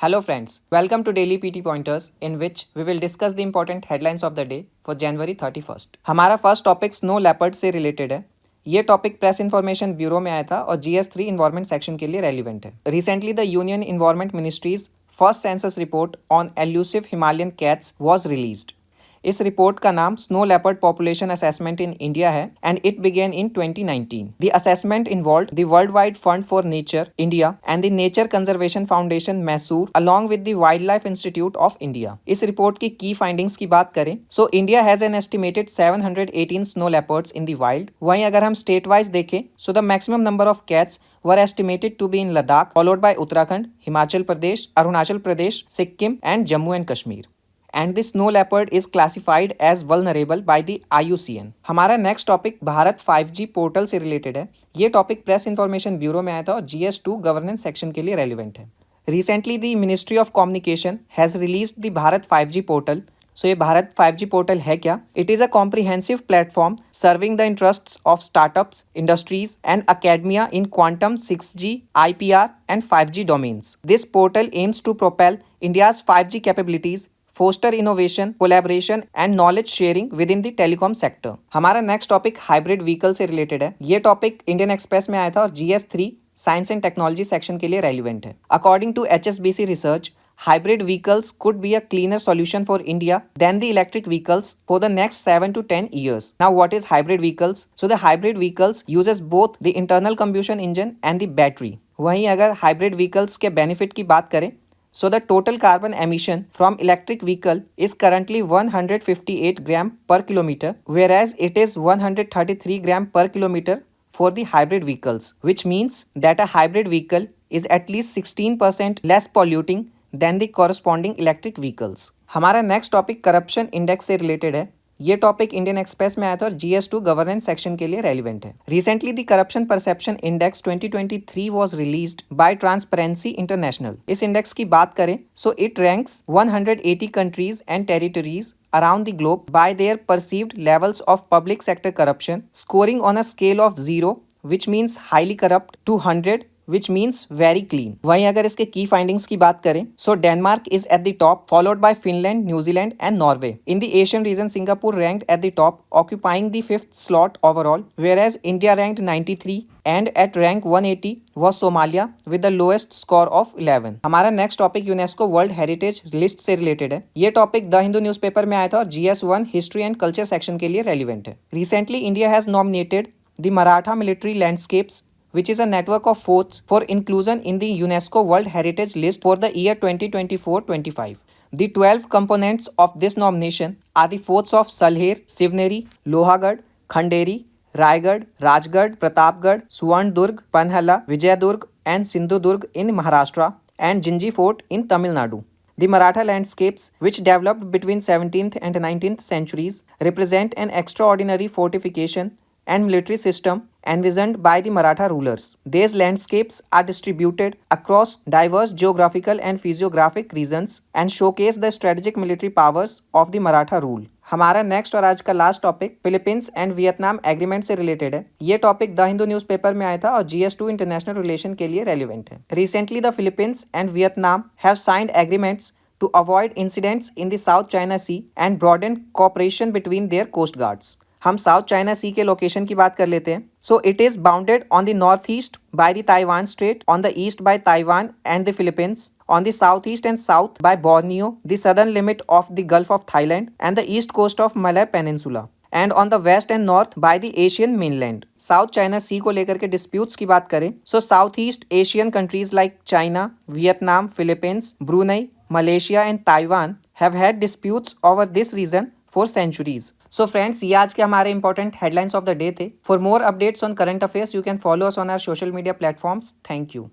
Hello friends, welcome to Daily PT Pointers in which we will discuss the important headlines of the day for January 31st. हमारा first topic snow leopard से related है। ये topic press information bureau में आया था और GS3 environment section के लिए रेलिवेंट है। Recently the union environment ministries first census report on elusive Himalayan cats was released. इस रिपोर्ट का नाम snow leopard population assessment in India है and it began in 2019। The assessment involved the world wide fund for nature India and the nature conservation foundation Mysore along with the wildlife institute of India. इस report की findings की बात करें so India has an estimated 718 snow leopards in the wild. वहीं अगर हम state wise देखें so the maximum number of cats were estimated to be in Ladakh, followed by Uttarakhand, Himachal Pradesh, Arunachal Pradesh, Sikkim and Jammu and Kashmir. And the snow leopard is classified as vulnerable by the IUCN. हमारा next topic Bharat 5G portal से related है। ये topic press information bureau में आया था और GS2 governance section के लिए रेलिवेंट है। Recently the ministry of communication has released the Bharat 5G portal. So ये भारत 5G पोर्टल है क्या? It is a comprehensive platform serving the interests of startups, industries and academia in quantum 6G, IPR and 5G domains. This portal aims to propel India's 5G capabilities, foster innovation, collaboration and knowledge sharing within the telecom sector. हमारा next topic hybrid vehicle से related है। ये topic Indian express में आया था और GS3 science and technology section के लिए रेलिवेंट है। According to HSBC research, hybrid vehicles could be a cleaner solution for India than the electric vehicles for the next 7 to 10 years. Now, what is hybrid vehicles? So, the hybrid vehicles uses both the internal combustion engine and the battery. वहीं अगर hybrid vehicles के benefit की बात करें, so the total carbon emission from electric vehicle is currently 158 gram per kilometer, whereas it is 133 gram per kilometer for the hybrid vehicles, which means that a hybrid vehicle is at least 16% less polluting than the corresponding electric vehicles. हमारा next topic corruption index से related है। ये topic Indian express में आया था और GS2 governance section के लिए रेलिवेंट है। Recently the corruption perception index 2023 was released by transparency international. इस इंडेक्स की बात करें so it ranks 180 countries and territories around the globe by their perceived levels of public sector corruption, scoring on a scale of 0, which means highly corrupt, to 100, which means very clean. वहीं अगर इसके की findings की बात करें so Denmark is at the top, followed by Finland, New Zealand and Norway. In the Asian region Singapore ranked at the top, occupying the 5th slot overall, whereas India ranked 93 and at rank 180 was Somalia with the lowest score of 11. हमारा next topic UNESCO world heritage list से related है। ये topic the Hindu newspaper में आया था और GS1 history and culture section के लिए रेलिवेंट है। Recently India has nominated the Maratha military landscapes, which is a network of forts for inclusion in the UNESCO World Heritage List for the year 2024-25. The 12 components of this nomination are the forts of Salher, Sivneri, Lohagarh, Khanderi, Raigad, Rajgarh, Pratapgarh, Suvarndurg, Panhala, Vijayadurg and Sindhudurg in Maharashtra and Jinji Fort in Tamil Nadu. The Maratha landscapes, which developed between 17th and 19th centuries, represent an extraordinary fortification and military system envisioned by the Maratha rulers. These landscapes are distributed across diverse geographical and physiographic regions and showcase the strategic military powers of the Maratha rule. हमारा next और आज का last topic Philippines and Vietnam agreement से related है। ये topic the Hindu newspaper में आया था और GS2 इंटरनेशनल रिलेशन के लिए रेलिवेंट है। Recently the Philippines and Vietnam have signed agreements to avoid incidents in the South China Sea and broaden cooperation between their coast guards. हम साउथ चाइना सी के location की बात कर लेते हैं। So it is bounded on the north east by the Taiwan strait, on the east by Taiwan and the Philippines, on the southeast and south by Borneo, the southern limit of the Gulf of Thailand and the east coast of Malay Peninsula, and on the west and north by the Asian mainland. South China sea को लेकर के disputes की बात करें so south east Asian countries like China, Vietnam, Philippines, Brunei, Malaysia and Taiwan have had disputes over this region for centuries. So friends, ये आज के हमारे important headlines of the day थे। For more updates on current affairs you can follow us on our social media platforms. Thank you.